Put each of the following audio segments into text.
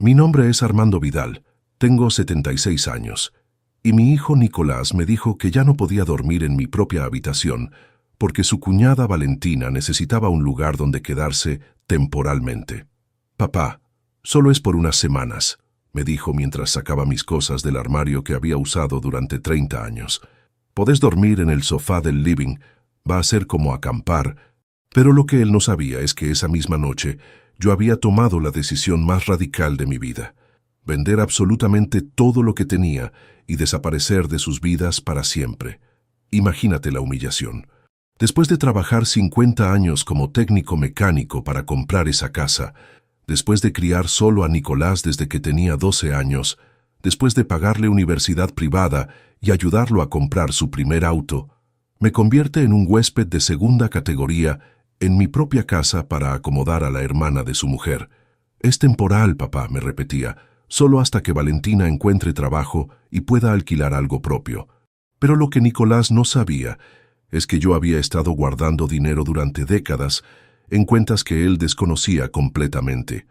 Mi nombre es Armando Vidal, tengo 76 años, y mi hijo Nicolás me dijo que ya no podía dormir en mi propia habitación porque su cuñada Valentina necesitaba un lugar donde quedarse temporalmente. Papá, solo es por unas semanas, me dijo mientras sacaba mis cosas del armario que había usado durante 30 años. Podés dormir en el sofá del living, va a ser como acampar, pero lo que él no sabía es que esa misma noche yo había tomado la decisión más radical de mi vida: vender absolutamente todo lo que tenía y desaparecer de sus vidas para siempre. Imagínate la humillación. Después de trabajar 50 años como técnico mecánico para comprar esa casa, después de criar solo a Nicolás desde que tenía 12 años, después de pagarle universidad privada y ayudarlo a comprar su primer auto, me convierte en un huésped de segunda categoría en mi propia casa para acomodar a la hermana de su mujer. Es temporal, papá, me repetía, solo hasta que Valentina encuentre trabajo y pueda alquilar algo propio. Pero lo que Nicolás no sabía es que yo había estado guardando dinero durante décadas en cuentas que él desconocía completamente.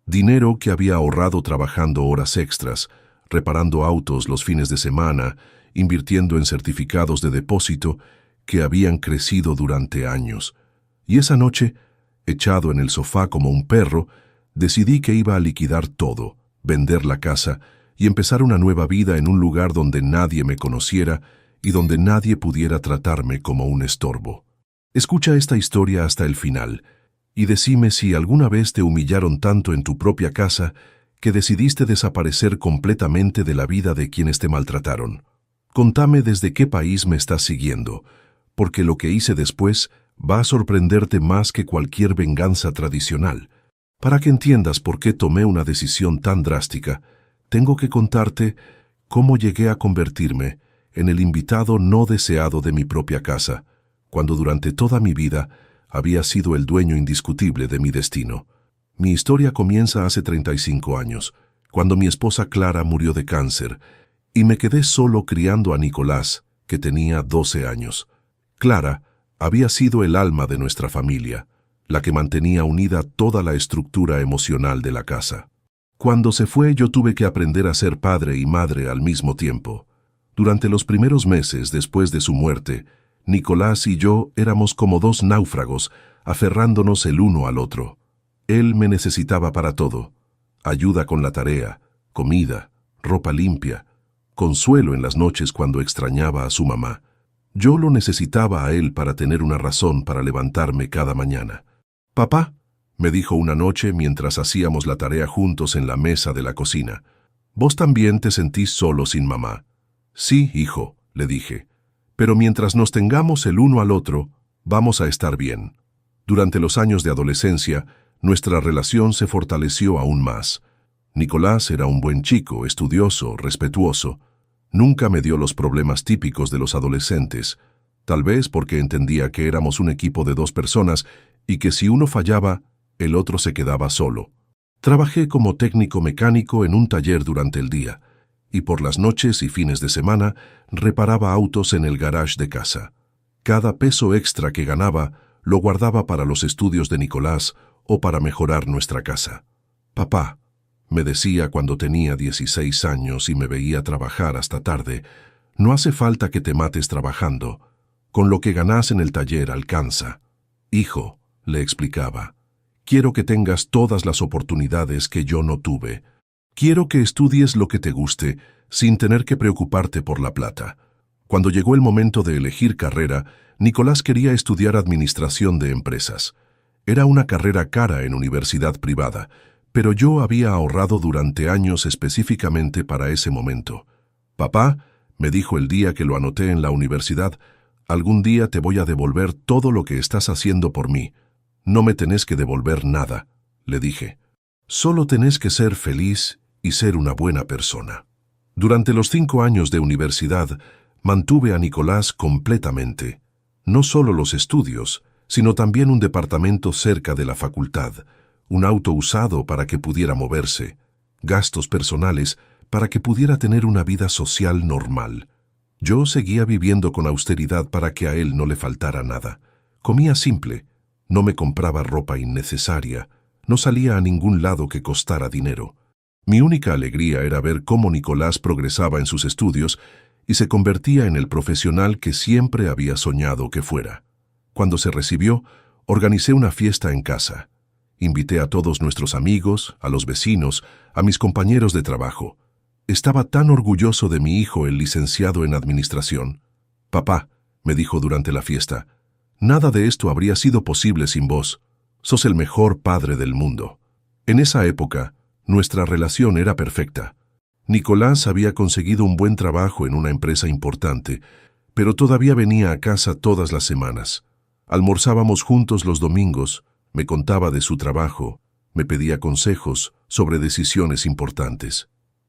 Dinero que había ahorrado trabajando horas extras, reparando autos los fines de semana, invirtiendo en certificados de depósito que habían crecido durante años. Y esa noche, echado en el sofá como un perro, decidí que iba a liquidar todo, vender la casa y empezar una nueva vida en un lugar donde nadie me conociera y donde nadie pudiera tratarme como un estorbo. Escucha esta historia hasta el final y decime si alguna vez te humillaron tanto en tu propia casa que decidiste desaparecer completamente de la vida de quienes te maltrataron. Contame desde qué país me estás siguiendo, porque lo que hice después va a sorprenderte más que cualquier venganza tradicional. Para que entiendas por qué tomé una decisión tan drástica, tengo que contarte cómo llegué a convertirme en el invitado no deseado de mi propia casa, cuando durante toda mi vida había sido el dueño indiscutible de mi destino. Mi historia comienza hace 35 años, cuando mi esposa Clara murió de cáncer, y me quedé solo criando a Nicolás, que tenía 12 años. Clara había sido el alma de nuestra familia, la que mantenía unida toda la estructura emocional de la casa. Cuando se fue, yo tuve que aprender a ser padre y madre al mismo tiempo. Durante los primeros meses después de su muerte, Nicolás y yo éramos como dos náufragos, aferrándonos el uno al otro. Él me necesitaba para todo: ayuda con la tarea, comida, ropa limpia, consuelo en las noches cuando extrañaba a su mamá. Yo lo necesitaba a él para tener una razón para levantarme cada mañana. «Papá», me dijo una noche mientras hacíamos la tarea juntos en la mesa de la cocina, «¿vos también te sentís solo sin mamá?» «Sí, hijo», le dije, «pero mientras nos tengamos el uno al otro, vamos a estar bien». Durante los años de adolescencia, nuestra relación se fortaleció aún más. Nicolás era un buen chico, estudioso, respetuoso. Nunca me dio los problemas típicos de los adolescentes, tal vez porque entendía que éramos un equipo de dos personas y que si uno fallaba, el otro se quedaba solo. Trabajé como técnico mecánico en un taller durante el día, y por las noches y fines de semana reparaba autos en el garage de casa. Cada peso extra que ganaba lo guardaba para los estudios de Nicolás o para mejorar nuestra casa. «Papá», me decía cuando tenía 16 años y me veía trabajar hasta tarde, «no hace falta que te mates trabajando. Con lo que ganás en el taller alcanza». «Hijo», le explicaba, «quiero que tengas todas las oportunidades que yo no tuve. Quiero que estudies lo que te guste sin tener que preocuparte por la plata». Cuando llegó el momento de elegir carrera, Nicolás quería estudiar administración de empresas. Era una carrera cara en universidad privada, pero yo había ahorrado durante años específicamente para ese momento. «Papá», me dijo el día que lo anoté en la universidad, «algún día te voy a devolver todo lo que estás haciendo por mí». «No me tenés que devolver nada», le dije. «Solo tenés que ser feliz y ser una buena persona». Durante los 5 años de universidad, mantuve a Nicolás completamente. No solo los estudios, sino también un departamento cerca de la facultad, un auto usado para que pudiera moverse, gastos personales para que pudiera tener una vida social normal. Yo seguía viviendo con austeridad para que a él no le faltara nada. Comía simple, no me compraba ropa innecesaria, no salía a ningún lado que costara dinero. Mi única alegría era ver cómo Nicolás progresaba en sus estudios y se convertía en el profesional que siempre había soñado que fuera. Cuando se recibió, organicé una fiesta en casa. Invité a todos nuestros amigos, a los vecinos, a mis compañeros de trabajo. Estaba tan orgulloso de mi hijo, el licenciado en administración. «Papá», me dijo durante la fiesta, «nada de esto habría sido posible sin vos. Sos el mejor padre del mundo». En esa época, nuestra relación era perfecta. Nicolás había conseguido un buen trabajo en una empresa importante, pero todavía venía a casa todas las semanas. Almorzábamos juntos los domingos, me contaba de su trabajo, me pedía consejos sobre decisiones importantes.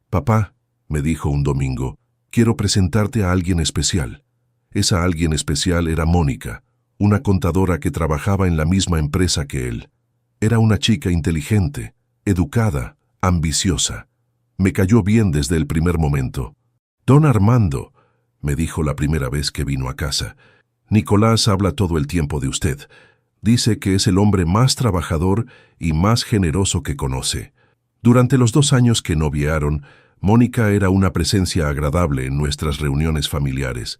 «Papá», me dijo un domingo, «quiero presentarte a alguien especial». Esa alguien especial era Mónica, una contadora que trabajaba en la misma empresa que él. Era una chica inteligente, educada, ambiciosa. Me cayó bien desde el primer momento. «Don Armando», me dijo la primera vez que vino a casa, «Nicolás habla todo el tiempo de usted. Dice que es el hombre más trabajador y más generoso que conoce». Durante los 2 años que noviaron, Mónica era una presencia agradable en nuestras reuniones familiares.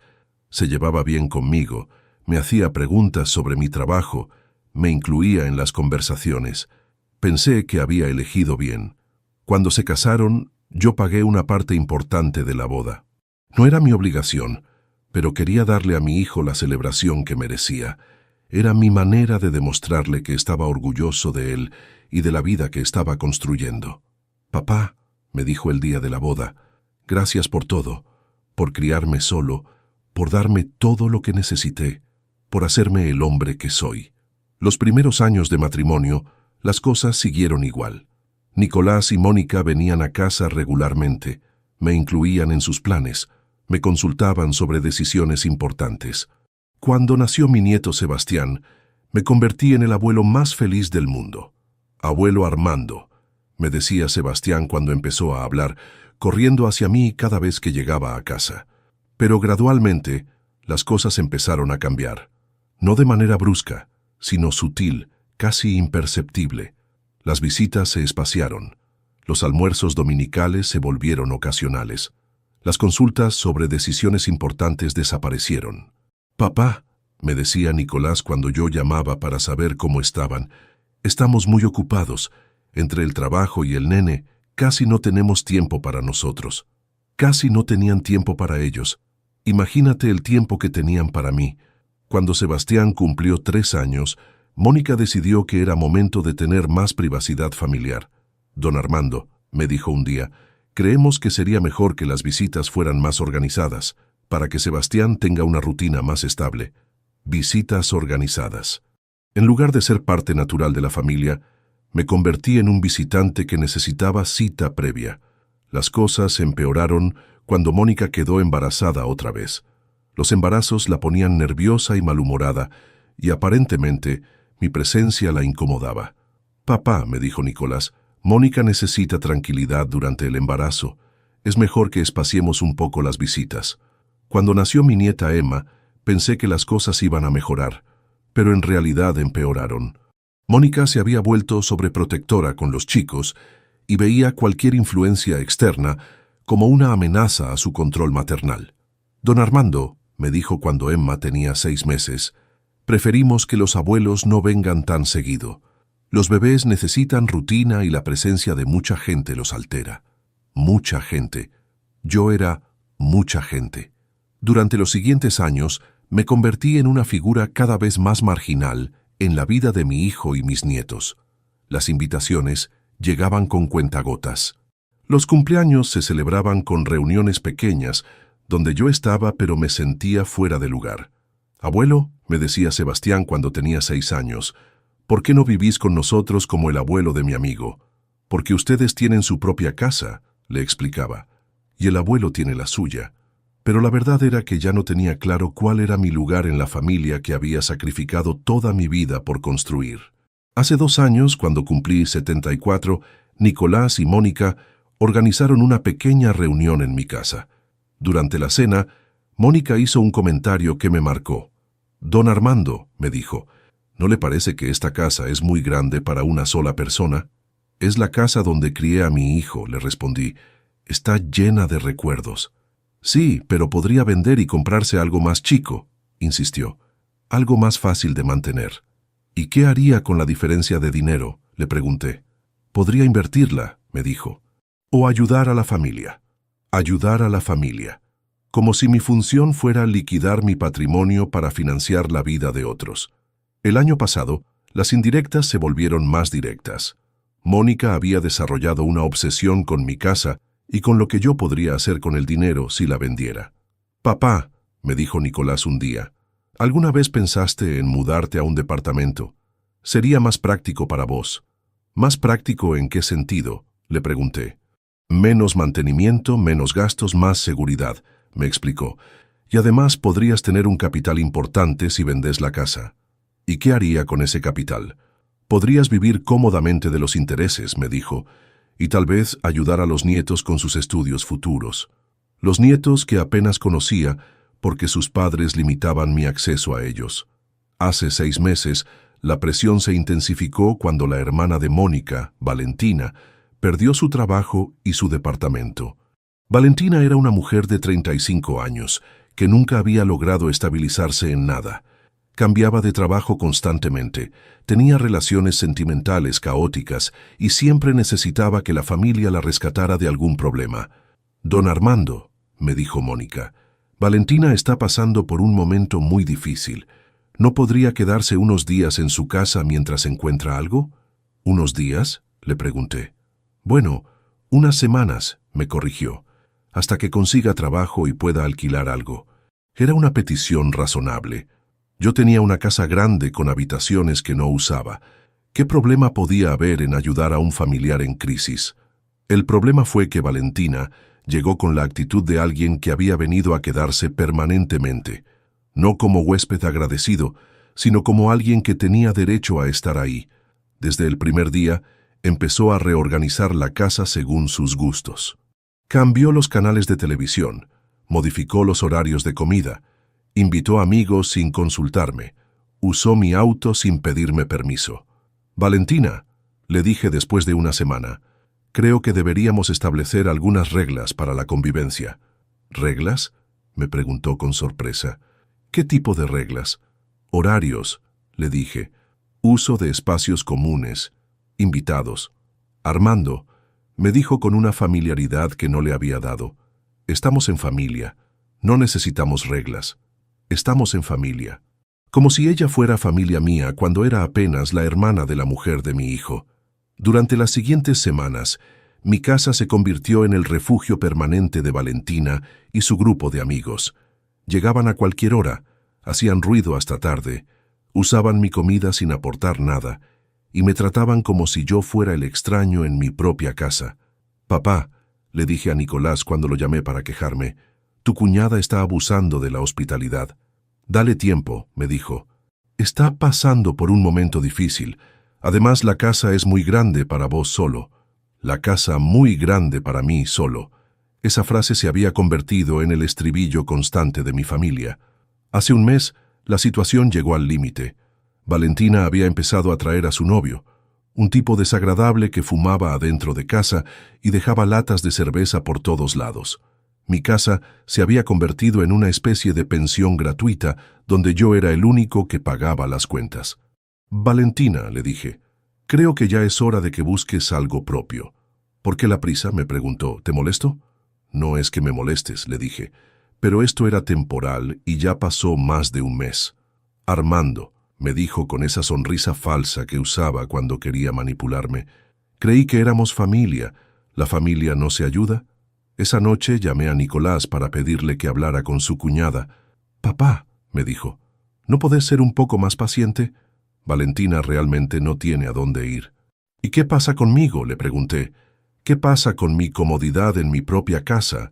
Se llevaba bien conmigo, me hacía preguntas sobre mi trabajo, me incluía en las conversaciones. Pensé que había elegido bien. Cuando se casaron, yo pagué una parte importante de la boda. No era mi obligación, pero quería darle a mi hijo la celebración que merecía. Era mi manera de demostrarle que estaba orgulloso de él y de la vida que estaba construyendo. «Papá», me dijo el día de la boda, «gracias por todo, por criarme solo, por darme todo lo que necesité, por hacerme el hombre que soy». Los primeros años de matrimonio, las cosas siguieron igual. Nicolás y Mónica venían a casa regularmente, me incluían en sus planes, me consultaban sobre decisiones importantes. Cuando nació mi nieto Sebastián, me convertí en el abuelo más feliz del mundo. «Abuelo Armando», me decía Sebastián cuando empezó a hablar, corriendo hacia mí cada vez que llegaba a casa. Pero gradualmente, las cosas empezaron a cambiar. No de manera brusca, sino sutil, casi imperceptible. Las visitas se espaciaron. Los almuerzos dominicales se volvieron ocasionales. Las consultas sobre decisiones importantes desaparecieron. «Papá», me decía Nicolás cuando yo llamaba para saber cómo estaban, «estamos muy ocupados. Entre el trabajo y el nene, casi no tenemos tiempo para nosotros». Casi no tenían tiempo para ellos. Imagínate el tiempo que tenían para mí. Cuando Sebastián cumplió 3 años, Mónica decidió que era momento de tener más privacidad familiar. «Don Armando», me dijo un día, «creemos que sería mejor que las visitas fueran más organizadas, para que Sebastián tenga una rutina más estable». Visitas organizadas. En lugar de ser parte natural de la familia, me convertí en un visitante que necesitaba cita previa. Las cosas empeoraron cuando Mónica quedó embarazada otra vez. Los embarazos la ponían nerviosa y malhumorada, y aparentemente mi presencia la incomodaba. «Papá», me dijo Nicolás, «Mónica necesita tranquilidad durante el embarazo. Es mejor que espaciemos un poco las visitas». Cuando nació mi nieta Emma, pensé que las cosas iban a mejorar, pero en realidad empeoraron. Mónica se había vuelto sobreprotectora con los chicos y veía cualquier influencia externa como una amenaza a su control maternal. «Don Armando», me dijo cuando Emma tenía 6 meses, «preferimos que los abuelos no vengan tan seguido. Los bebés necesitan rutina y la presencia de mucha gente los altera». Mucha gente. Yo era mucha gente. Durante los siguientes años, me convertí en una figura cada vez más marginal en la vida de mi hijo y mis nietos. Las invitaciones llegaban con cuentagotas. Los cumpleaños se celebraban con reuniones pequeñas, donde yo estaba pero me sentía fuera de lugar. «Abuelo», me decía Sebastián cuando tenía 6 años, «¿por qué no vivís con nosotros como el abuelo de mi amigo?» «Porque ustedes tienen su propia casa», le explicaba, «y el abuelo tiene la suya». Pero la verdad era que ya no tenía claro cuál era mi lugar en la familia que había sacrificado toda mi vida por construir. Hace 2 años, cuando cumplí 74, Nicolás y Mónica organizaron una pequeña reunión en mi casa. Durante la cena, Mónica hizo un comentario que me marcó. «Don Armando», me dijo, «¿no le parece que esta casa es muy grande para una sola persona?» Es la casa donde crié a mi hijo, le respondí. Está llena de recuerdos. Sí, pero podría vender y comprarse algo más chico, insistió. Algo más fácil de mantener. ¿Y qué haría con la diferencia de dinero?, le pregunté. Podría invertirla, me dijo. O ayudar a la familia. Ayudar a la familia. Como si mi función fuera liquidar mi patrimonio para financiar la vida de otros. El año pasado, las indirectas se volvieron más directas. Mónica había desarrollado una obsesión con mi casa y con lo que yo podría hacer con el dinero si la vendiera. Papá, me dijo Nicolás un día, ¿alguna vez pensaste en mudarte a un departamento? Sería más práctico para vos. ¿Más práctico en qué sentido?, le pregunté. Menos mantenimiento, menos gastos, más seguridad, me explicó. Y además podrías tener un capital importante si vendes la casa. ¿Y qué haría con ese capital? Podrías vivir cómodamente de los intereses, me dijo, y tal vez ayudar a los nietos con sus estudios futuros. Los nietos que apenas conocía porque sus padres limitaban mi acceso a ellos. Hace 6 meses, la presión se intensificó cuando la hermana de Mónica, Valentina, perdió su trabajo y su departamento. Valentina era una mujer de 35 años, que nunca había logrado estabilizarse en nada. Cambiaba de trabajo constantemente, tenía relaciones sentimentales caóticas y siempre necesitaba que la familia la rescatara de algún problema. Don Armando, me dijo Mónica, Valentina está pasando por un momento muy difícil. ¿No podría quedarse unos días en su casa mientras encuentra algo? ¿Unos días?, le pregunté. Bueno, unas semanas, me corrigió, hasta que consiga trabajo y pueda alquilar algo. Era una petición razonable. Yo tenía una casa grande con habitaciones que no usaba. ¿Qué problema podía haber en ayudar a un familiar en crisis? El problema fue que Valentina llegó con la actitud de alguien que había venido a quedarse permanentemente, no como huésped agradecido, sino como alguien que tenía derecho a estar ahí. Desde el primer día, empezó a reorganizar la casa según sus gustos. Cambió los canales de televisión, modificó los horarios de comida, invitó amigos sin consultarme, usó mi auto sin pedirme permiso. Valentina, le dije después de una semana, creo que deberíamos establecer algunas reglas para la convivencia. ¿Reglas?, me preguntó con sorpresa. ¿Qué tipo de reglas? Horarios, le dije, uso de espacios comunes, invitados. Armando, me dijo con una familiaridad que no le había dado. Estamos en familia, no necesitamos reglas. Estamos en familia. Como si ella fuera familia mía cuando era apenas la hermana de la mujer de mi hijo. Durante las siguientes semanas, mi casa se convirtió en el refugio permanente de Valentina y su grupo de amigos. Llegaban a cualquier hora, hacían ruido hasta tarde, usaban mi comida sin aportar nada, y me trataban como si yo fuera el extraño en mi propia casa. Papá, le dije a Nicolás cuando lo llamé para quejarme, tu cuñada está abusando de la hospitalidad. Dale tiempo, me dijo. Está pasando por un momento difícil. Además, la casa es muy grande para vos solo. La casa muy grande para mí solo. Esa frase se había convertido en el estribillo constante de mi familia. Hace un mes, la situación llegó al límite. Valentina había empezado a traer a su novio, un tipo desagradable que fumaba adentro de casa y dejaba latas de cerveza por todos lados. Mi casa se había convertido en una especie de pensión gratuita donde yo era el único que pagaba las cuentas. Valentina, le dije, creo que ya es hora de que busques algo propio. ¿Por qué la prisa?, me preguntó. ¿Te molesto? No es que me molestes, le dije, pero esto era temporal y ya pasó más de un mes. Armando, me dijo con esa sonrisa falsa que usaba cuando quería manipularme, creí que éramos familia. ¿La familia no se ayuda? Esa noche llamé a Nicolás para pedirle que hablara con su cuñada. Papá, me dijo, ¿no podés ser un poco más paciente? Valentina realmente no tiene a dónde ir. ¿Y qué pasa conmigo?, le pregunté. ¿Qué pasa con mi comodidad en mi propia casa?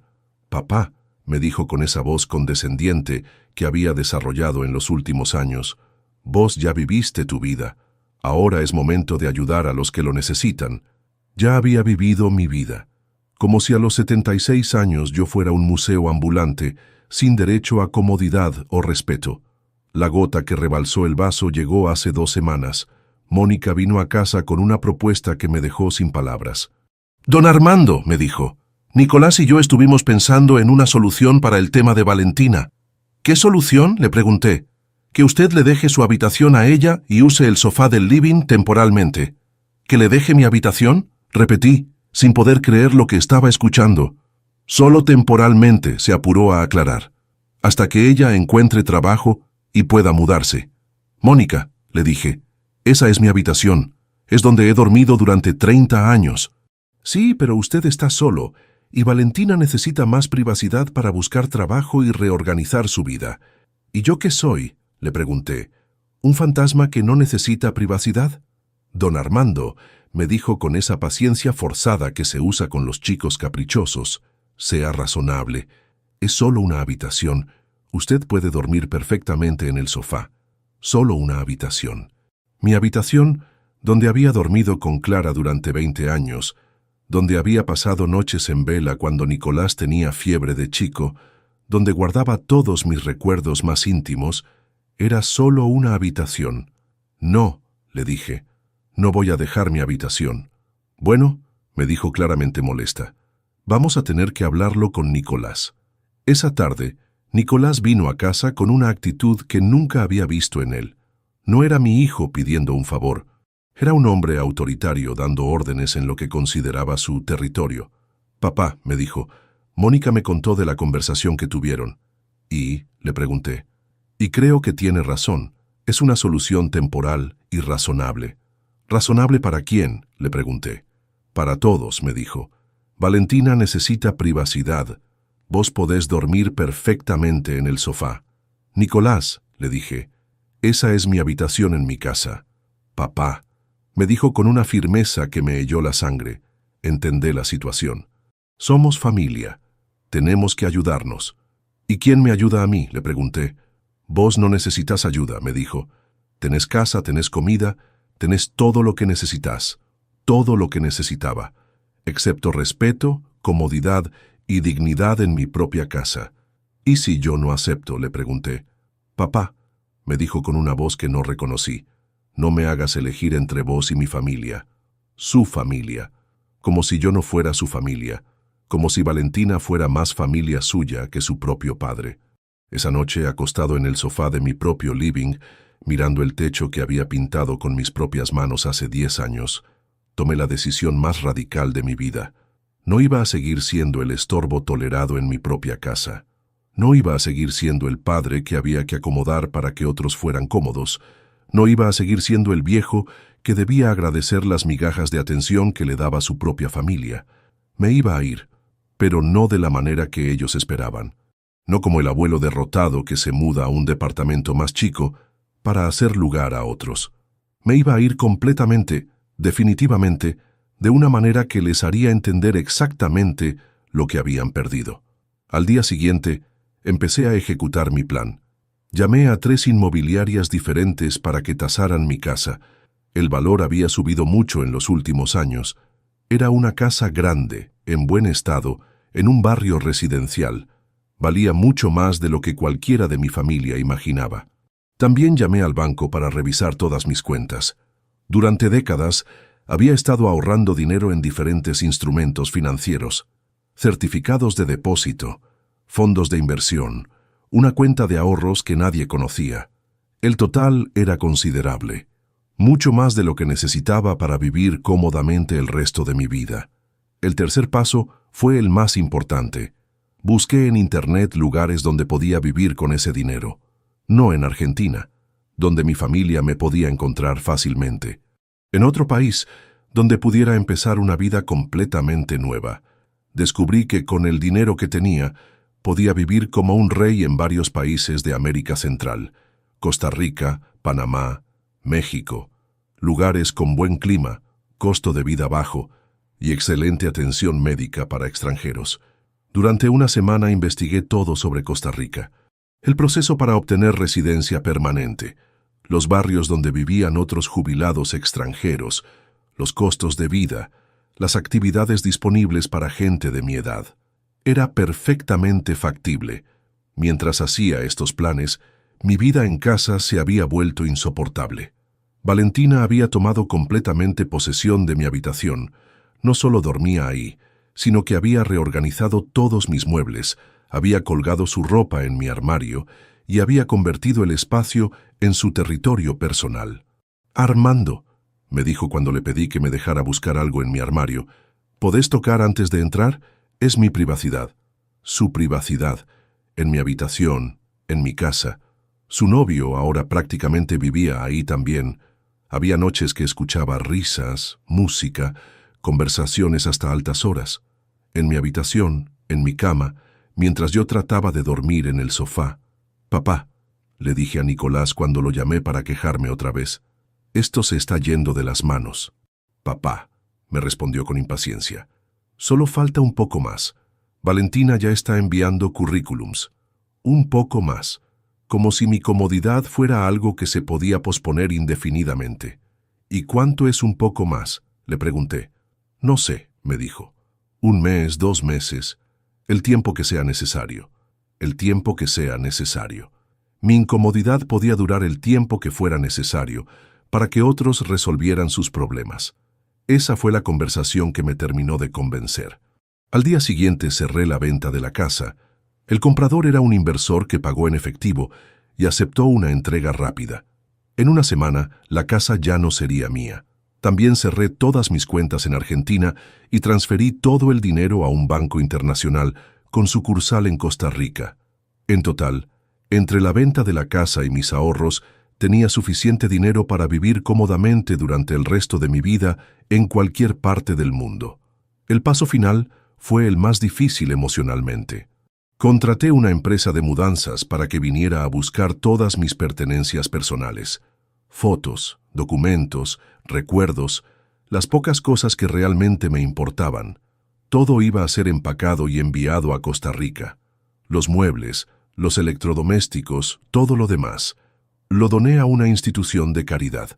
Papá, me dijo con esa voz condescendiente que había desarrollado en los últimos años, vos ya viviste tu vida. Ahora es momento de ayudar a los que lo necesitan. Ya había vivido mi vida. Como si a los 76 años yo fuera un museo ambulante, sin derecho a comodidad o respeto. La gota que rebalsó el vaso llegó hace 2 semanas. Mónica vino a casa con una propuesta que me dejó sin palabras. «Don Armando», me dijo, «Nicolás y yo estuvimos pensando en una solución para el tema de Valentina». «¿Qué solución?», le pregunté. «Que usted le deje su habitación a ella y use el sofá del living temporalmente». «¿Que le deje mi habitación?», repetí, sin poder creer lo que estaba escuchando. «Solo temporalmente», se apuró a aclarar, «hasta que ella encuentre trabajo y pueda mudarse». «Mónica», le dije, «esa es mi habitación. Es donde he dormido durante 30 años». «Sí, pero usted está solo, y Valentina necesita más privacidad para buscar trabajo y reorganizar su vida». «¿Y yo qué soy?», le pregunté. «¿Un fantasma que no necesita privacidad?». «Don Armando», me dijo con esa paciencia forzada que se usa con los chicos caprichosos, «sea razonable. Es solo una habitación. Usted puede dormir perfectamente en el sofá. Solo una habitación». Mi habitación, donde había dormido con Clara durante 20 años, donde había pasado noches en vela cuando Nicolás tenía fiebre de chico, donde guardaba todos mis recuerdos más íntimos, era solo una habitación. «No», le dije, «no voy a dejar mi habitación». «Bueno», me dijo claramente molesta, «vamos a tener que hablarlo con Nicolás». Esa tarde, Nicolás vino a casa con una actitud que nunca había visto en él. No era mi hijo pidiendo un favor. Era un hombre autoritario dando órdenes en lo que consideraba su territorio. «Papá», me dijo, «Mónica me contó de la conversación que tuvieron». «¿Y?», le pregunté. «Y creo que tiene razón. Es una solución temporal y razonable». «¿Razonable para quién?», le pregunté. «Para todos», me dijo. «Valentina necesita privacidad. Vos podés dormir perfectamente en el sofá». «Nicolás», le dije, «esa es mi habitación en mi casa». «Papá», me dijo con una firmeza que me heló la sangre. Entendé la situación. «Somos familia. Tenemos que ayudarnos». «¿Y quién me ayuda a mí?», le pregunté. «Vos no necesitas ayuda», me dijo. «Tenés casa, tenés comida, tenés todo lo que necesitas». Todo lo que necesitaba, excepto respeto, comodidad y dignidad en mi propia casa. «¿Y si yo no acepto?», le pregunté. «Papá», me dijo con una voz que no reconocí, «no me hagas elegir entre vos y mi familia». Su familia. Como si yo no fuera su familia. Como si Valentina fuera más familia suya que su propio padre. Esa noche, acostado en el sofá de mi propio living, mirando el techo que había pintado con mis propias manos hace 10 años, tomé la decisión más radical de mi vida. No iba a seguir siendo el estorbo tolerado en mi propia casa. No iba a seguir siendo el padre que había que acomodar para que otros fueran cómodos. No iba a seguir siendo el viejo que debía agradecer las migajas de atención que le daba su propia familia. Me iba a ir, pero no de la manera que ellos esperaban. No como el abuelo derrotado que se muda a un departamento más chico para hacer lugar a otros. Me iba a ir completamente, definitivamente, de una manera que les haría entender exactamente lo que habían perdido. Al día siguiente, empecé a ejecutar mi plan. Llamé a 3 inmobiliarias diferentes para que tasaran mi casa. El valor había subido mucho en los últimos años. Era una casa grande, en buen estado, en un barrio residencial. Valía mucho más de lo que cualquiera de mi familia imaginaba. También llamé al banco para revisar todas mis cuentas. Durante décadas, había estado ahorrando dinero en diferentes instrumentos financieros, certificados de depósito, fondos de inversión, una cuenta de ahorros que nadie conocía. El total era considerable, mucho más de lo que necesitaba para vivir cómodamente el resto de mi vida. El tercer paso fue el más importante. Busqué en Internet lugares donde podía vivir con ese dinero, no en Argentina, donde mi familia me podía encontrar fácilmente. En otro país, donde pudiera empezar una vida completamente nueva. Descubrí que con el dinero que tenía, podía vivir como un rey en varios países de América Central, Costa Rica, Panamá, México, lugares con buen clima, costo de vida bajo y excelente atención médica para extranjeros. Durante una semana investigué todo sobre Costa Rica. El proceso para obtener residencia permanente, los barrios donde vivían otros jubilados extranjeros, los costos de vida, las actividades disponibles para gente de mi edad. Era perfectamente factible. Mientras hacía estos planes, mi vida en casa se había vuelto insoportable. Valentina había tomado completamente posesión de mi habitación. No solo dormía ahí, sino que había reorganizado todos mis muebles, había colgado su ropa en mi armario y había convertido el espacio en su territorio personal. «Armando», me dijo cuando le pedí que me dejara buscar algo en mi armario, «¿podés tocar antes de entrar? Es mi privacidad». Su privacidad, en mi habitación, en mi casa. Su novio ahora prácticamente vivía ahí también. Había noches que escuchaba risas, música, conversaciones hasta altas horas. En mi habitación, en mi cama, mientras yo trataba de dormir en el sofá. «Papá», le dije a Nicolás cuando lo llamé para quejarme otra vez, «esto se está yendo de las manos». «Papá», me respondió con impaciencia, «solo falta un poco más. Valentina ya está enviando currículums. Un poco más, como si mi comodidad fuera algo que se podía posponer indefinidamente». «¿Y cuánto es un poco más?», le pregunté. «No sé», me dijo. «1 mes, 2 meses, el tiempo que sea necesario. El tiempo que sea necesario». Mi incomodidad podía durar el tiempo que fuera necesario para que otros resolvieran sus problemas. Esa fue la conversación que me terminó de convencer. Al día siguiente cerré la venta de la casa. El comprador era un inversor que pagó en efectivo y aceptó una entrega rápida. En una semana, la casa ya no sería mía. También cerré todas mis cuentas en Argentina y transferí todo el dinero a un banco internacional con sucursal en Costa Rica. En total, entre la venta de la casa y mis ahorros, tenía suficiente dinero para vivir cómodamente durante el resto de mi vida en cualquier parte del mundo. El paso final fue el más difícil emocionalmente. Contraté una empresa de mudanzas para que viniera a buscar todas mis pertenencias personales. Fotos, documentos, recuerdos, las pocas cosas que realmente me importaban. Todo iba a ser empacado y enviado a Costa Rica. Los muebles, los electrodomésticos, todo lo demás. Lo doné a una institución de caridad.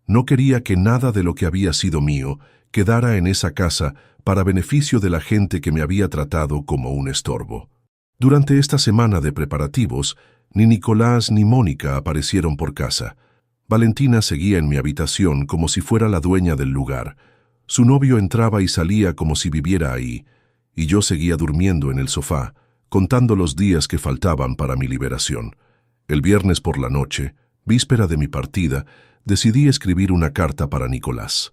No quería que nada de lo que había sido mío quedara en esa casa para beneficio de la gente que me había tratado como un estorbo. Durante esta semana de preparativos, ni Nicolás ni Mónica aparecieron por casa. Valentina seguía en mi habitación como si fuera la dueña del lugar. Su novio entraba y salía como si viviera ahí, y yo seguía durmiendo en el sofá, contando los días que faltaban para mi liberación. El viernes por la noche, víspera de mi partida, decidí escribir una carta para Nicolás.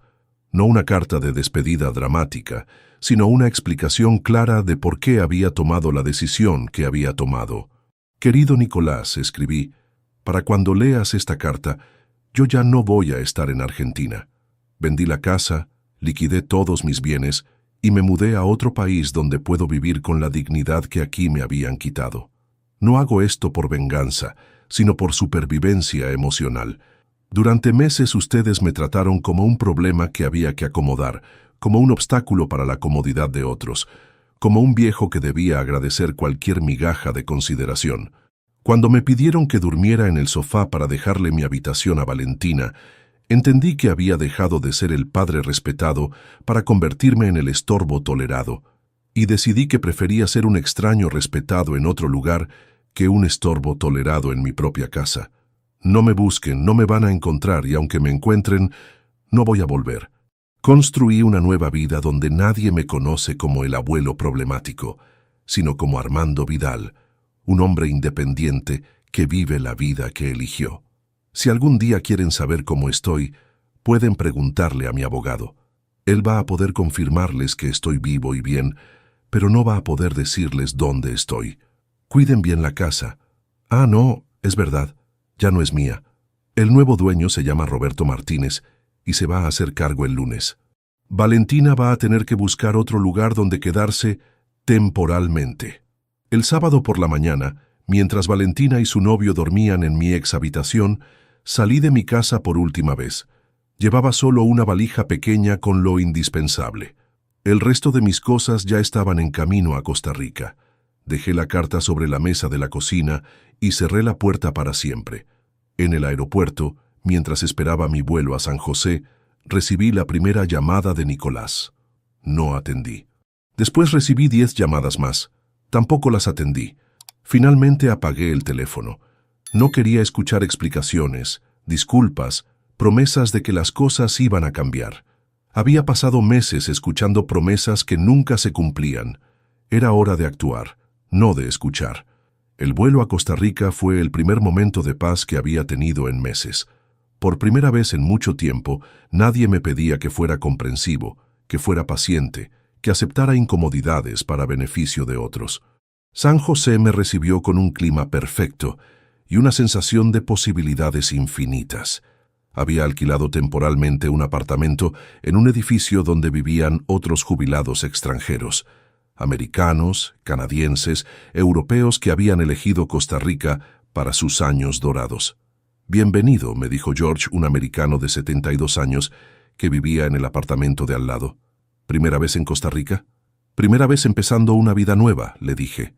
No una carta de despedida dramática, sino una explicación clara de por qué había tomado la decisión que había tomado. «Querido Nicolás», escribí, «para cuando leas esta carta, yo ya no voy a estar en Argentina. Vendí la casa, liquidé todos mis bienes y me mudé a otro país donde puedo vivir con la dignidad que aquí me habían quitado. No hago esto por venganza, sino por supervivencia emocional. Durante meses ustedes me trataron como un problema que había que acomodar, como un obstáculo para la comodidad de otros, como un viejo que debía agradecer cualquier migaja de consideración. Cuando me pidieron que durmiera en el sofá para dejarle mi habitación a Valentina, entendí que había dejado de ser el padre respetado para convertirme en el estorbo tolerado, y decidí que prefería ser un extraño respetado en otro lugar que un estorbo tolerado en mi propia casa. No me busquen, no me van a encontrar, y aunque me encuentren, no voy a volver. Construí una nueva vida donde nadie me conoce como el abuelo problemático, sino como Armando Vidal, un hombre independiente que vive la vida que eligió. Si algún día quieren saber cómo estoy, pueden preguntarle a mi abogado. Él va a poder confirmarles que estoy vivo y bien, pero no va a poder decirles dónde estoy. Cuiden bien la casa. Ah, no, es verdad, ya no es mía. El nuevo dueño se llama Roberto Martínez y se va a hacer cargo el lunes. Valentina va a tener que buscar otro lugar donde quedarse temporalmente. El sábado por la mañana, mientras Valentina y su novio dormían en mi ex habitación, salí de mi casa por última vez. Llevaba solo una valija pequeña con lo indispensable. El resto de mis cosas ya estaban en camino a Costa Rica. Dejé la carta sobre la mesa de la cocina y cerré la puerta para siempre. En el aeropuerto, mientras esperaba mi vuelo a San José, recibí la primera llamada de Nicolás. No atendí. Después recibí 10 llamadas más. Tampoco las atendí. Finalmente apagué el teléfono. No quería escuchar explicaciones, disculpas, promesas de que las cosas iban a cambiar. Había pasado meses escuchando promesas que nunca se cumplían. Era hora de actuar, no de escuchar. El vuelo a Costa Rica fue el primer momento de paz que había tenido en meses. Por primera vez en mucho tiempo, nadie me pedía que fuera comprensivo, que fuera paciente, que aceptara incomodidades para beneficio de otros. San José me recibió con un clima perfecto y una sensación de posibilidades infinitas. Había alquilado temporalmente un apartamento en un edificio donde vivían otros jubilados extranjeros, americanos, canadienses, europeos que habían elegido Costa Rica para sus años dorados. «Bienvenido», me dijo George, un americano de 72 años que vivía en el apartamento de al lado. «¿Primera vez en Costa Rica?» «Primera vez empezando una vida nueva», le dije.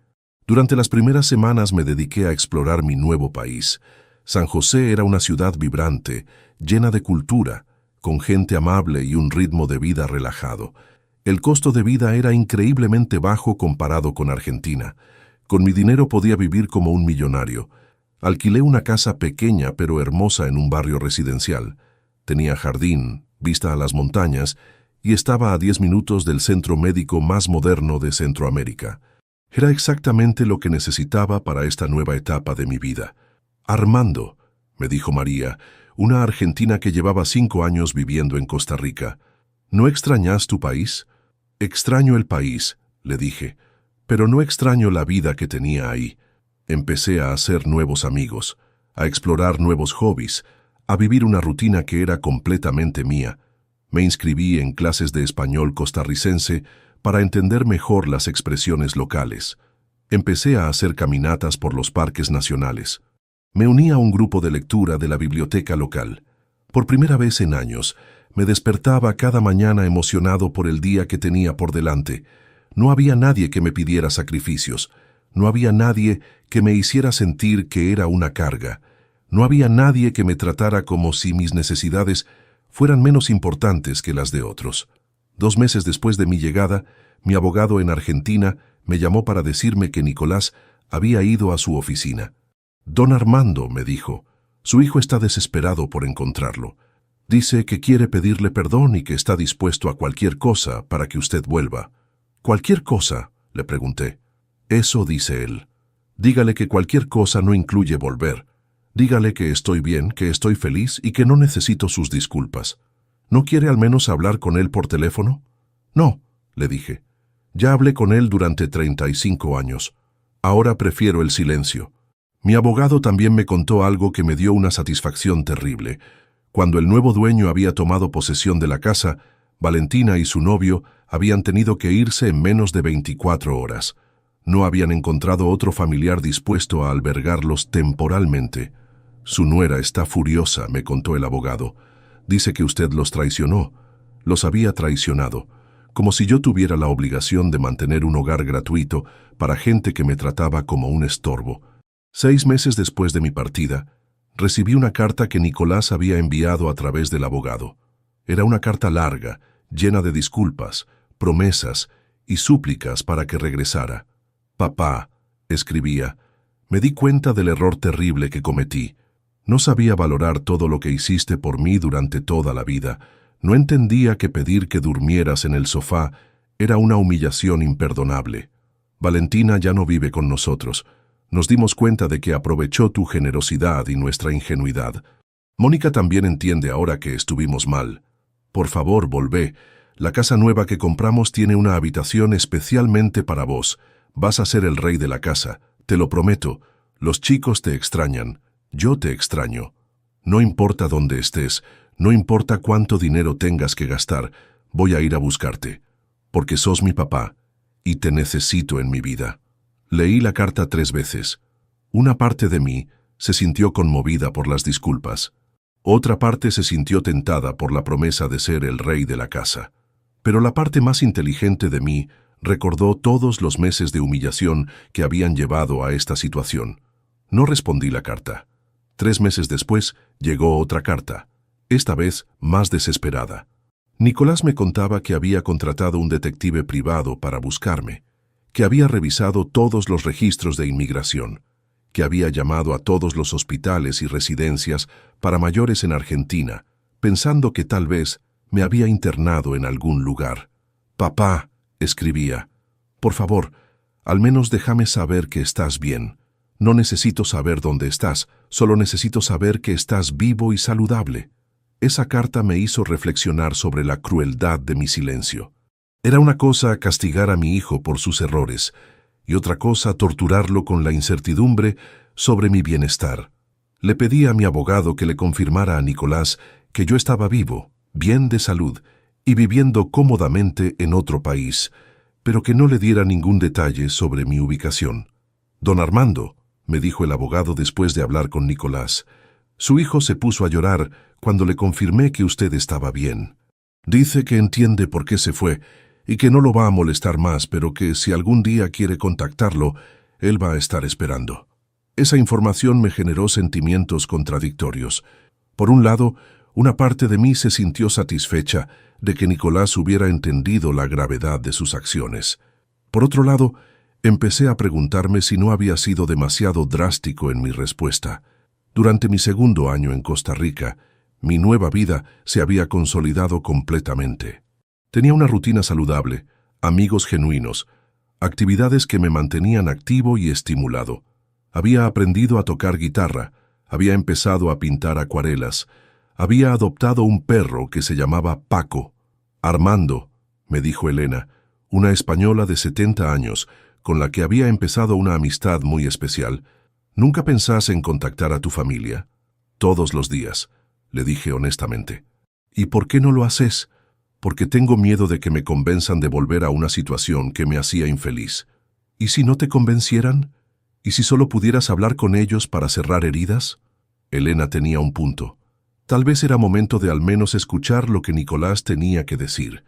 Durante las primeras semanas me dediqué a explorar mi nuevo país. San José era una ciudad vibrante, llena de cultura, con gente amable y un ritmo de vida relajado. El costo de vida era increíblemente bajo comparado con Argentina. Con mi dinero podía vivir como un millonario. Alquilé una casa pequeña pero hermosa en un barrio residencial. Tenía jardín, vista a las montañas, y estaba a 10 minutos del centro médico más moderno de Centroamérica. Era exactamente lo que necesitaba para esta nueva etapa de mi vida. «Armando», me dijo María, una argentina que llevaba 5 años viviendo en Costa Rica, «¿no extrañas tu país?» «Extraño el país», le dije, «pero no extraño la vida que tenía ahí». Empecé a hacer nuevos amigos, a explorar nuevos hobbies, a vivir una rutina que era completamente mía. Me inscribí en clases de español costarricense para entender mejor las expresiones locales. Empecé a hacer caminatas por los parques nacionales. Me uní a un grupo de lectura de la biblioteca local. Por primera vez en años, me despertaba cada mañana emocionado por el día que tenía por delante. No había nadie que me pidiera sacrificios. No había nadie que me hiciera sentir que era una carga. No había nadie que me tratara como si mis necesidades fueran menos importantes que las de otros. 2 meses después de mi llegada, mi abogado en Argentina me llamó para decirme que Nicolás había ido a su oficina. «Don Armando», me dijo, «su hijo está desesperado por encontrarlo. Dice que quiere pedirle perdón y que está dispuesto a cualquier cosa para que usted vuelva». «¿Cualquier cosa?», le pregunté. «Eso dice él. Dígale que cualquier cosa no incluye volver. Dígale que estoy bien, que estoy feliz y que no necesito sus disculpas. ¿No quiere al menos hablar con él por teléfono?» «No», le dije. «Ya hablé con él durante 35 años. Ahora prefiero el silencio». Mi abogado también me contó algo que me dio una satisfacción terrible. Cuando el nuevo dueño había tomado posesión de la casa, Valentina y su novio habían tenido que irse en menos de 24 horas. No habían encontrado otro familiar dispuesto a albergarlos temporalmente. «Su nuera está furiosa», me contó el abogado. «Dice que usted los traicionó. Los había traicionado. Como si yo tuviera la obligación de mantener un hogar gratuito para gente que me trataba como un estorbo». 6 meses después de mi partida, recibí una carta que Nicolás había enviado a través del abogado. Era una carta larga, llena de disculpas, promesas y súplicas para que regresara. «Papá», escribía, «me di cuenta del error terrible que cometí. No sabía valorar todo lo que hiciste por mí durante toda la vida. No entendía que pedir que durmieras en el sofá era una humillación imperdonable. Valentina ya no vive con nosotros. Nos dimos cuenta de que aprovechó tu generosidad y nuestra ingenuidad. Mónica también entiende ahora que estuvimos mal. Por favor, volvé. La casa nueva que compramos tiene una habitación especialmente para vos. Vas a ser el rey de la casa, te lo prometo. Los chicos te extrañan. Yo te extraño. No importa dónde estés, no importa cuánto dinero tengas que gastar, voy a ir a buscarte. Porque sos mi papá y te necesito en mi vida». Leí la carta 3 veces. Una parte de mí se sintió conmovida por las disculpas. Otra parte se sintió tentada por la promesa de ser el rey de la casa. Pero la parte más inteligente de mí recordó todos los meses de humillación que habían llevado a esta situación. No respondí la carta. 3 meses después llegó otra carta, esta vez más desesperada. Nicolás me contaba que había contratado un detective privado para buscarme, que había revisado todos los registros de inmigración, que había llamado a todos los hospitales y residencias para mayores en Argentina, pensando que tal vez me había internado en algún lugar. «Papá», escribía, «por favor, al menos déjame saber que estás bien. No necesito saber dónde estás, solo necesito saber que estás vivo y saludable». Esa carta me hizo reflexionar sobre la crueldad de mi silencio. Era una cosa castigar a mi hijo por sus errores, y otra cosa torturarlo con la incertidumbre sobre mi bienestar. Le pedí a mi abogado que le confirmara a Nicolás que yo estaba vivo, bien de salud, y viviendo cómodamente en otro país, pero que no le diera ningún detalle sobre mi ubicación. «Don Armando», me dijo el abogado después de hablar con Nicolás, «su hijo se puso a llorar cuando le confirmé que usted estaba bien. Dice que entiende por qué se fue y que no lo va a molestar más, pero que si algún día quiere contactarlo, él va a estar esperando». Esa información me generó sentimientos contradictorios. Por un lado, una parte de mí se sintió satisfecha de que Nicolás hubiera entendido la gravedad de sus acciones. Por otro lado, empecé a preguntarme si no había sido demasiado drástico en mi respuesta. Durante mi segundo año en Costa Rica, mi nueva vida se había consolidado completamente. Tenía una rutina saludable, amigos genuinos, actividades que me mantenían activo y estimulado. Había aprendido a tocar guitarra, había empezado a pintar acuarelas, había adoptado un perro que se llamaba Paco. «Armando», me dijo Elena, una española de 70 años, con la que había empezado una amistad muy especial, «¿nunca pensás en contactar a tu familia?» «Todos los días», le dije honestamente. «¿Y por qué no lo haces?» «Porque tengo miedo de que me convenzan de volver a una situación que me hacía infeliz». «¿Y si no te convencieran? ¿Y si solo pudieras hablar con ellos para cerrar heridas?» Elena tenía un punto. Tal vez era momento de al menos escuchar lo que Nicolás tenía que decir.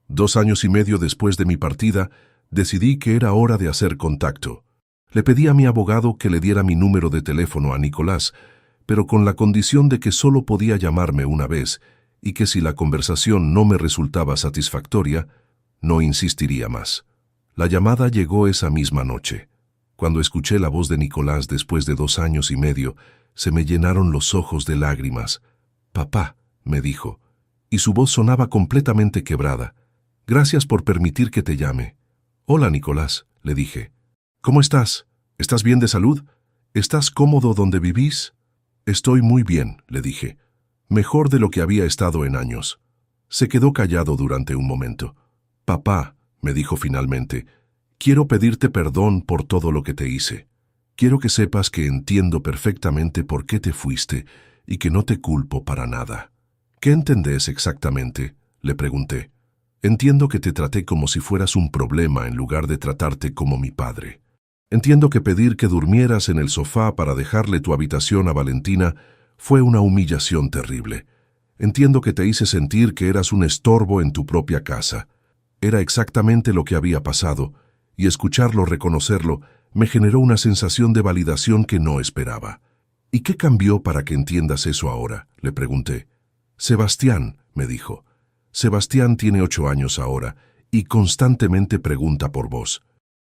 2 años y medio después de mi partida, decidí que era hora de hacer contacto. Le pedí a mi abogado que le diera mi número de teléfono a Nicolás, pero con la condición de que solo podía llamarme una vez y que si la conversación no me resultaba satisfactoria, no insistiría más. La llamada llegó esa misma noche. Cuando escuché la voz de Nicolás después de 2 años y medio, se me llenaron los ojos de lágrimas. «Papá», me dijo, y su voz sonaba completamente quebrada. «Gracias por permitir que te llame». «Hola, Nicolás», le dije. «¿Cómo estás? ¿Estás bien de salud? ¿Estás cómodo donde vivís?» «Estoy muy bien», le dije. «Mejor de lo que había estado en años». Se quedó callado durante un momento. «Papá», me dijo finalmente, «quiero pedirte perdón por todo lo que te hice. Quiero que sepas que entiendo perfectamente por qué te fuiste y que no te culpo para nada». «¿Qué entendés exactamente?», le pregunté. «Entiendo que te traté como si fueras un problema en lugar de tratarte como mi padre. Entiendo que pedir que durmieras en el sofá para dejarle tu habitación a Valentina fue una humillación terrible. Entiendo que te hice sentir que eras un estorbo en tu propia casa. Era exactamente lo que había pasado, y escucharlo reconocerlo me generó una sensación de validación que no esperaba». «¿Y qué cambió para que entiendas eso ahora?», le pregunté. «Sebastián», me dijo. «Sebastián tiene 8 años ahora y constantemente pregunta por vos.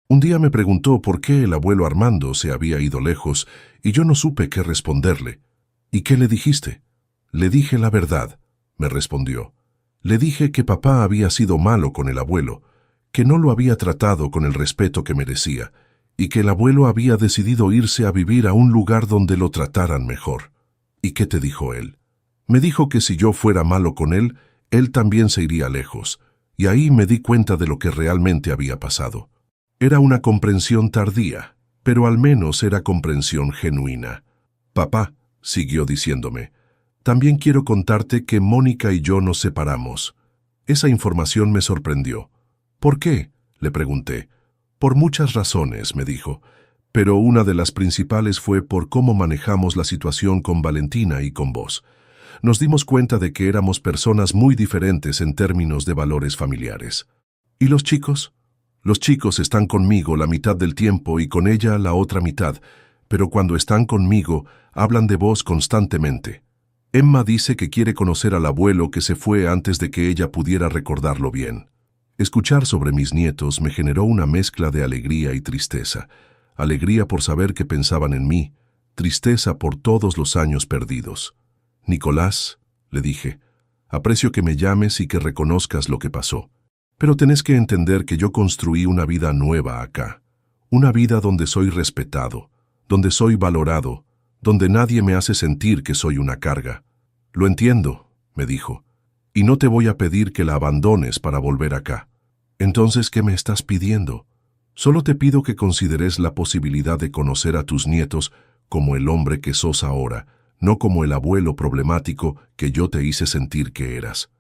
Un día me preguntó por qué el abuelo Armando se había ido lejos y yo no supe qué responderle». «¿Y qué le dijiste?». «Le dije la verdad», me respondió. «Le dije que papá había sido malo con el abuelo, que no lo había tratado con el respeto que merecía, y que el abuelo había decidido irse a vivir a un lugar donde lo trataran mejor». «¿Y qué te dijo él?». «Me dijo que si yo fuera malo con él, él también se iría lejos, y ahí me di cuenta de lo que realmente había pasado. Era una comprensión tardía, pero al menos era comprensión genuina. Papá», siguió diciéndome, «también quiero contarte que Mónica y yo nos separamos». Esa información me sorprendió. «¿Por qué?», le pregunté. «Por muchas razones», me dijo, «pero una de las principales fue por cómo manejamos la situación con Valentina y con vos. Nos dimos cuenta de que éramos personas muy diferentes en términos de valores familiares». «¿Y los chicos?». «Los chicos están conmigo la mitad del tiempo y con ella la otra mitad, pero cuando están conmigo hablan de vos constantemente. Emma dice que quiere conocer al abuelo que se fue antes de que ella pudiera recordarlo bien». Escuchar sobre mis nietos me generó una mezcla de alegría y tristeza. Alegría por saber que pensaban en mí, tristeza por todos los años perdidos. «Nicolás», le dije, Aprecio que me llames y que reconozcas lo que pasó. Pero tenés que entender que yo construí una vida nueva acá. Una vida donde soy respetado, donde soy valorado, donde nadie me hace sentir que soy una carga. Lo entiendo, me dijo, y no te voy a pedir que la abandones para volver acá. Entonces, ¿qué me estás pidiendo? Solo te pido que consideres la posibilidad de conocer a tus nietos como el hombre que sos ahora, no como el abuelo problemático que yo te hice sentir que eras.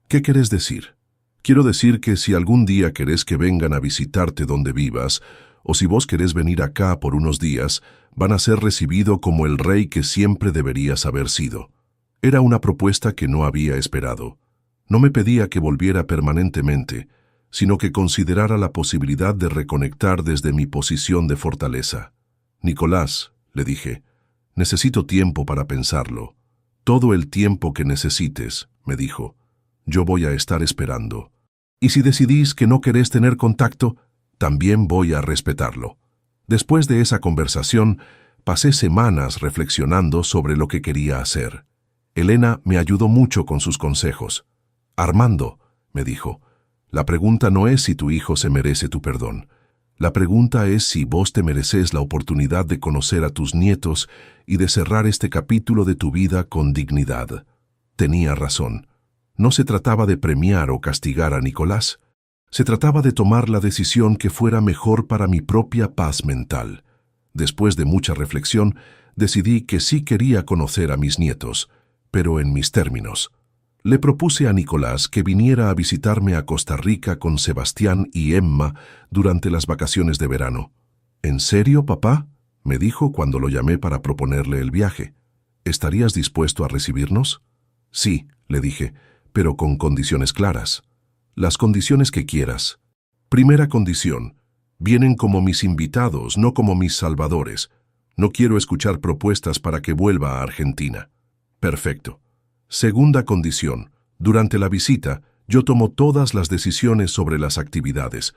¿Qué querés decir? Quiero decir que si algún día querés que vengan a visitarte donde vivas, o si vos querés venir acá por unos días, van a ser recibido como el rey que siempre deberías haber sido. Era una propuesta que no había esperado. No me pedía que volviera permanentemente, sino que considerara la posibilidad de reconectar desde mi posición de fortaleza. Nicolás, le dije, necesito tiempo para pensarlo. Todo el tiempo que necesites, me dijo. Yo voy a estar esperando. Y si decidís que no querés tener contacto, también voy a respetarlo. Después de esa conversación, pasé semanas reflexionando sobre lo que quería hacer. Elena me ayudó mucho con sus consejos. Armando, me dijo, la pregunta no es si tu hijo se merece tu perdón. La pregunta es si vos te mereces la oportunidad de conocer a tus nietos y de cerrar este capítulo de tu vida con dignidad. Tenía razón. No se trataba de premiar o castigar a Nicolás. Se trataba de tomar la decisión que fuera mejor para mi propia paz mental. Después de mucha reflexión, decidí que sí quería conocer a mis nietos, pero en mis términos. Le propuse a Nicolás que viniera a visitarme a Costa Rica con Sebastián y Emma durante las vacaciones de verano. ¿En serio, papá?, me dijo cuando lo llamé para proponerle el viaje. ¿Estarías dispuesto a recibirnos? Sí, le dije, pero con condiciones claras. Las condiciones que quieras. Primera condición. Vienen como mis invitados, no como mis salvadores. No quiero escuchar propuestas para que vuelva a Argentina. Perfecto. Segunda condición. Durante la visita, yo tomo todas las decisiones sobre las actividades.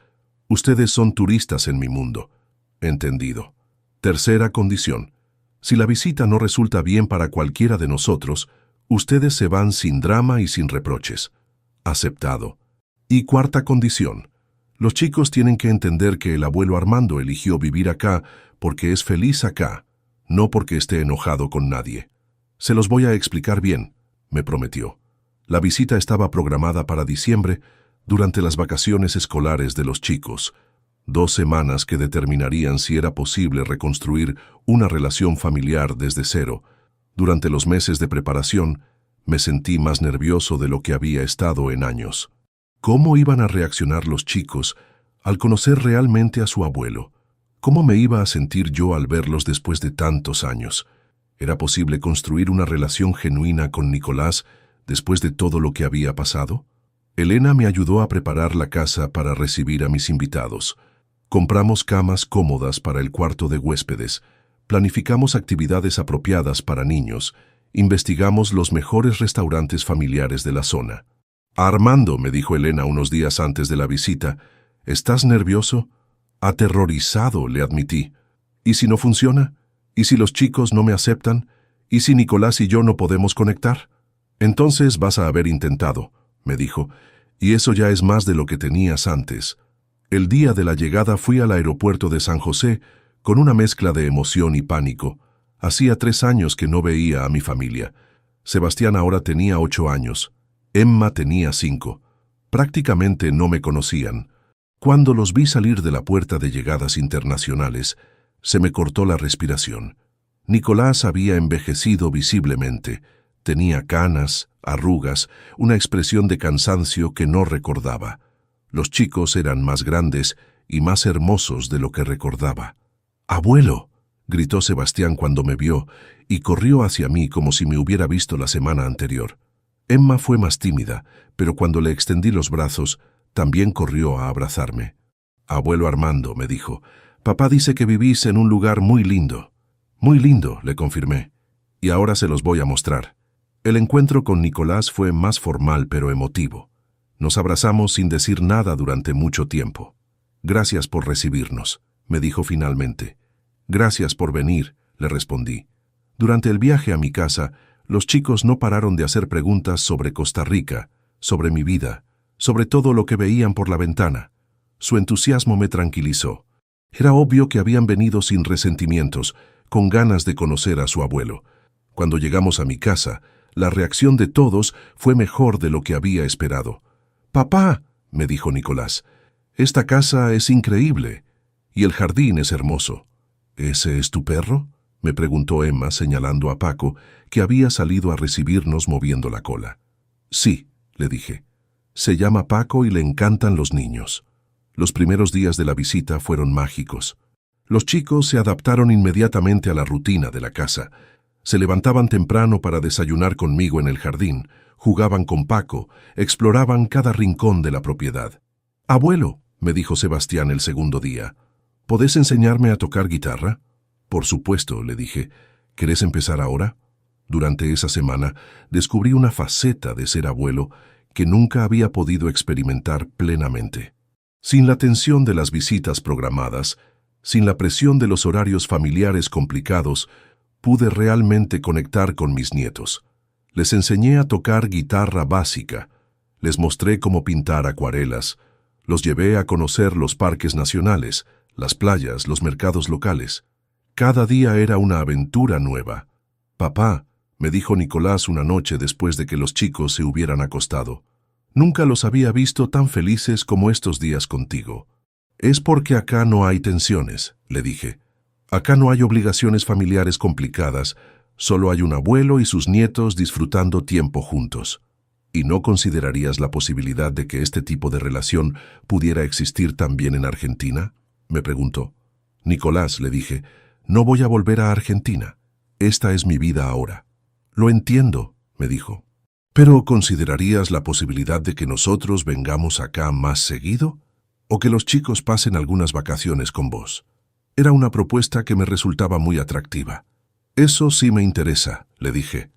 Ustedes son turistas en mi mundo. Entendido. Tercera condición. Si la visita no resulta bien para cualquiera de nosotros, ustedes se van sin drama y sin reproches. Aceptado. Y cuarta condición. Los chicos tienen que entender que el abuelo Armando eligió vivir acá porque es feliz acá, no porque esté enojado con nadie. Se los voy a explicar bien, me prometió. La visita estaba programada para diciembre, durante las vacaciones escolares de los chicos. 2 semanas que determinarían si era posible reconstruir una relación familiar desde cero. Durante los meses de preparación, me sentí más nervioso de lo que había estado en años. ¿Cómo iban a reaccionar los chicos al conocer realmente a su abuelo? ¿Cómo me iba a sentir yo al verlos después de tantos años? ¿Era posible construir una relación genuina con Nicolás después de todo lo que había pasado? Elena me ayudó a preparar la casa para recibir a mis invitados. Compramos camas cómodas para el cuarto de huéspedes, planificamos actividades apropiadas para niños, investigamos los mejores restaurantes familiares de la zona. Armando, me dijo Elena unos días antes de la visita, ¿estás nervioso? Aterrorizado, le admití. ¿Y si no funciona? ¿Y si los chicos no me aceptan? ¿Y si Nicolás y yo no podemos conectar? Entonces vas a haber intentado, me dijo, y eso ya es más de lo que tenías antes. El día de la llegada fui al aeropuerto de San José con una mezcla de emoción y pánico. Hacía 3 años que no veía a mi familia. Sebastián ahora tenía 8 años. Emma tenía 5. Prácticamente no me conocían. Cuando los vi salir de la puerta de llegadas internacionales, se me cortó la respiración. Nicolás había envejecido visiblemente. Tenía canas, arrugas, una expresión de cansancio que no recordaba. Los chicos eran más grandes y más hermosos de lo que recordaba. «¡Abuelo!», gritó Sebastián cuando me vio, y corrió hacia mí como si me hubiera visto la semana anterior. Emma fue más tímida, pero cuando le extendí los brazos, también corrió a abrazarme. «Abuelo Armando», me dijo, «papá dice que vivís en un lugar muy lindo». «Muy lindo», le confirmé, «y ahora se los voy a mostrar». El encuentro con Nicolás fue más formal pero emotivo. Nos abrazamos sin decir nada durante mucho tiempo. «Gracias por recibirnos», me dijo finalmente. «Gracias por venir», le respondí. Durante el viaje a mi casa, Los chicos no pararon de hacer preguntas sobre Costa Rica, sobre mi vida, sobre todo lo que veían por la ventana. Su entusiasmo me tranquilizó. Era obvio que habían venido sin resentimientos, con ganas de conocer a su abuelo. Cuando llegamos a mi casa, la reacción de todos fue mejor de lo que había esperado. «Papá», me dijo Nicolás, «esta casa es increíble y el jardín es hermoso». «¿Ese es tu perro?», me preguntó Emma señalando a Paco, que había salido a recibirnos moviendo la cola. «Sí», le dije. «Se llama Paco y le encantan los niños». Los primeros días de la visita fueron mágicos. Los chicos se adaptaron inmediatamente a la rutina de la casa. Se levantaban temprano para desayunar conmigo en el jardín, jugaban con Paco, exploraban cada rincón de la propiedad. «Abuelo», me dijo Sebastián el segundo día, «¿podés enseñarme a tocar guitarra?» «Por supuesto», le dije. «¿Querés empezar ahora?» Durante esa semana descubrí una faceta de ser abuelo que nunca había podido experimentar plenamente. Sin la tensión de las visitas programadas, sin la presión de los horarios familiares complicados, pude realmente conectar con mis nietos. Les enseñé a tocar guitarra básica, les mostré cómo pintar acuarelas, los llevé a conocer los parques nacionales, las playas, los mercados locales. Cada día era una aventura nueva. «Papá», me dijo Nicolás una noche después de que los chicos se hubieran acostado, «nunca los había visto tan felices como estos días contigo». «Es porque acá no hay tensiones», le dije. «Acá no hay obligaciones familiares complicadas, solo hay un abuelo y sus nietos disfrutando tiempo juntos». «¿Y no considerarías la posibilidad de que este tipo de relación pudiera existir también en Argentina?», me preguntó. «Nicolás», le dije, «no voy a volver a Argentina. Esta es mi vida ahora». «Lo entiendo», me dijo. «¿Pero considerarías la posibilidad de que nosotros vengamos acá más seguido? ¿O que los chicos pasen algunas vacaciones con vos?» Era una propuesta que me resultaba muy atractiva. «Eso sí me interesa», le dije.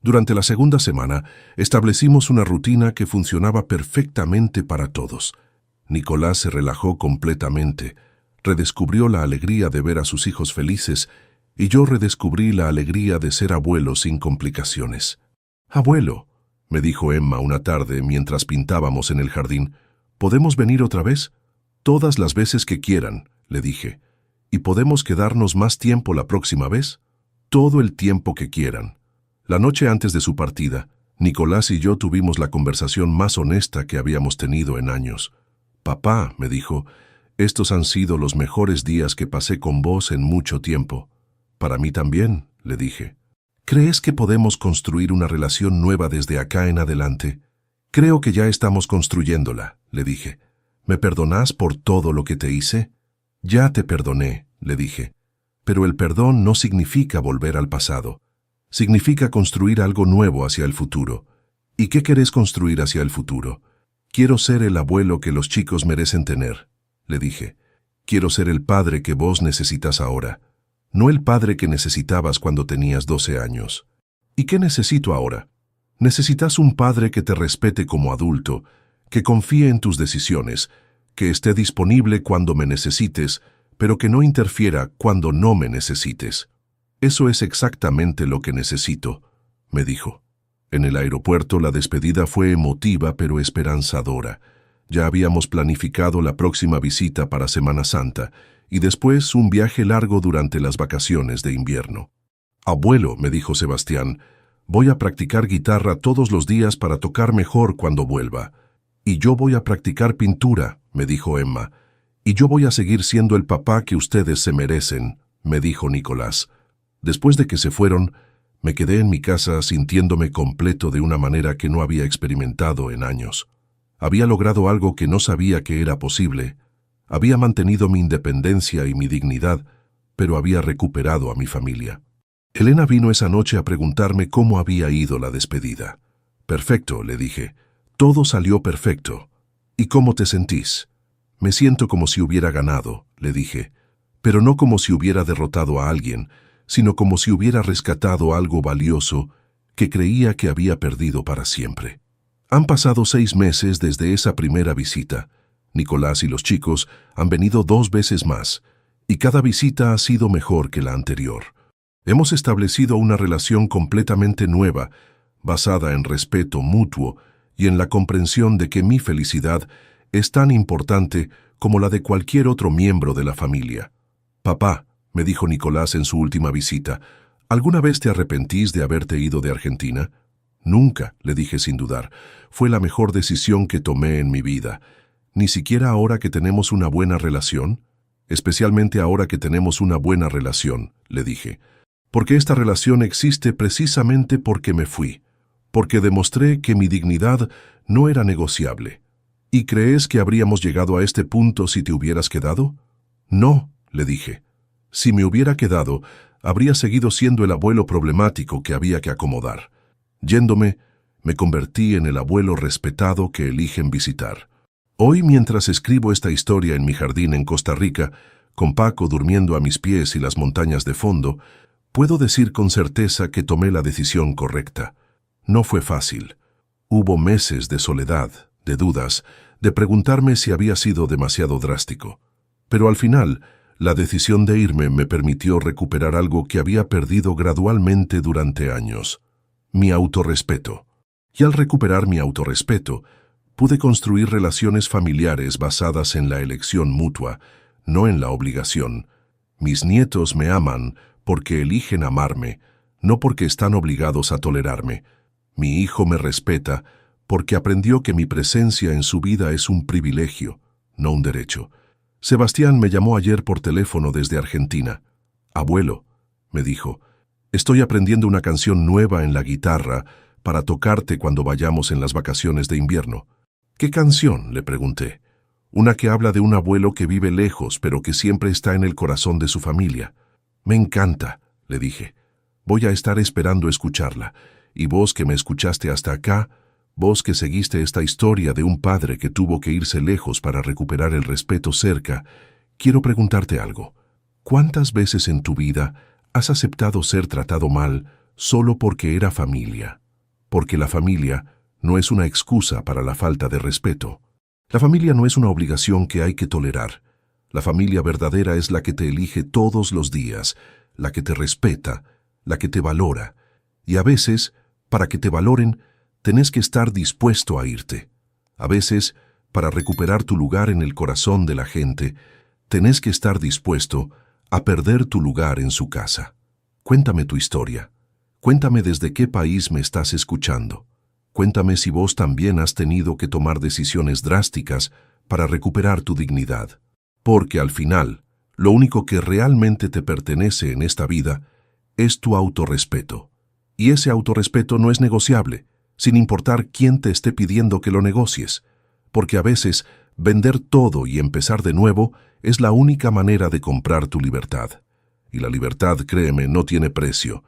Durante la segunda semana establecimos una rutina que funcionaba perfectamente para todos. Nicolás se relajó completamente, redescubrió la alegría de ver a sus hijos felices y yo redescubrí la alegría de ser abuelo sin complicaciones. «Abuelo», me dijo Emma una tarde mientras pintábamos en el jardín, «¿podemos venir otra vez?» «Todas las veces que quieran», le dije. «¿Y podemos quedarnos más tiempo la próxima vez?» «Todo el tiempo que quieran». La noche antes de su partida, Nicolás y yo tuvimos la conversación más honesta que habíamos tenido en años. «Papá», me dijo, «estos han sido los mejores días que pasé con vos en mucho tiempo». «Para mí también», le dije. «¿Crees que podemos construir una relación nueva desde acá en adelante?» «Creo que ya estamos construyéndola», le dije. «¿Me perdonás por todo lo que te hice?» «Ya te perdoné», le dije. «Pero el perdón no significa volver al pasado. Significa construir algo nuevo hacia el futuro». «¿Y qué querés construir hacia el futuro?» «Quiero ser el abuelo que los chicos merecen tener», le dije. «Quiero ser el padre que vos necesitas ahora, no el padre que necesitabas cuando tenías 12 años. ¿Y qué necesito ahora? Necesitas un padre que te respete como adulto, que confíe en tus decisiones, que esté disponible cuando me necesites, pero que no interfiera cuando no me necesites». «Eso es exactamente lo que necesito», me dijo. En el aeropuerto la despedida fue emotiva pero esperanzadora. Ya habíamos planificado la próxima visita para Semana Santa y después un viaje largo durante las vacaciones de invierno. «Abuelo», me dijo Sebastián, «voy a practicar guitarra todos los días para tocar mejor cuando vuelva». «Y yo voy a practicar pintura», me dijo Emma. «Y yo voy a seguir siendo el papá que ustedes se merecen», me dijo Nicolás. Después de que se fueron, me quedé en mi casa sintiéndome completo de una manera que no había experimentado en años. Había logrado algo que no sabía que era posible. Había mantenido mi independencia y mi dignidad, pero había recuperado a mi familia. Elena vino esa noche a preguntarme cómo había ido la despedida. «Perfecto», le dije. «Todo salió perfecto». «¿Y cómo te sentís?» «Me siento como si hubiera ganado», le dije. «Pero no como si hubiera derrotado a alguien, sino como si hubiera rescatado algo valioso que creía que había perdido para siempre». Han pasado 6 meses desde esa primera visita. Nicolás y los chicos han venido 2 veces más, y cada visita ha sido mejor que la anterior. Hemos establecido una relación completamente nueva, basada en respeto mutuo y en la comprensión de que mi felicidad es tan importante como la de cualquier otro miembro de la familia. Papá, me dijo Nicolás en su última visita, ¿alguna vez te arrepentís de haberte ido de Argentina? Nunca, le dije sin dudar. Fue la mejor decisión que tomé en mi vida. Ni siquiera ahora que tenemos una buena relación. Especialmente ahora que tenemos una buena relación, le dije. Porque esta relación existe precisamente porque me fui. Porque demostré que mi dignidad no era negociable. ¿Y crees que habríamos llegado a este punto si te hubieras quedado? No, le dije. Si me hubiera quedado, habría seguido siendo el abuelo problemático que había que acomodar. Yéndome, me convertí en el abuelo respetado que eligen visitar. Hoy, mientras escribo esta historia en mi jardín en Costa Rica, con Paco durmiendo a mis pies y las montañas de fondo, puedo decir con certeza que tomé la decisión correcta. No fue fácil. Hubo meses de soledad, de dudas, de preguntarme si había sido demasiado drástico. Pero al final, la decisión de irme me permitió recuperar algo que había perdido gradualmente durante años: mi autorrespeto. Y al recuperar mi autorrespeto, pude construir relaciones familiares basadas en la elección mutua, no en la obligación. Mis nietos me aman porque eligen amarme, no porque están obligados a tolerarme. Mi hijo me respeta porque aprendió que mi presencia en su vida es un privilegio, no un derecho. Sebastián me llamó ayer por teléfono desde Argentina. Abuelo, me dijo, estoy aprendiendo una canción nueva en la guitarra para tocarte cuando vayamos en las vacaciones de invierno. ¿Qué canción?, le pregunté. Una que habla de un abuelo que vive lejos, pero que siempre está en el corazón de su familia. Me encanta, le dije. Voy a estar esperando escucharla. Y vos que me escuchaste hasta acá, vos que seguiste esta historia de un padre que tuvo que irse lejos para recuperar el respeto cerca, quiero preguntarte algo. ¿Cuántas veces en tu vida has aceptado ser tratado mal solo porque era familia? Porque la familia no es una excusa para la falta de respeto. La familia no es una obligación que hay que tolerar. La familia verdadera es la que te elige todos los días, la que te respeta, la que te valora. Y a veces, para que te valoren, tenés que estar dispuesto a irte. A veces, para recuperar tu lugar en el corazón de la gente, tenés que estar dispuesto a perder tu lugar en su casa. Cuéntame tu historia. Cuéntame desde qué país me estás escuchando. Cuéntame si vos también has tenido que tomar decisiones drásticas para recuperar tu dignidad. Porque al final, lo único que realmente te pertenece en esta vida es tu autorrespeto. Y ese autorrespeto no es negociable, sin importar quién te esté pidiendo que lo negocies. Porque a veces, vender todo y empezar de nuevo es la única manera de comprar tu libertad. Y la libertad, créeme, no tiene precio.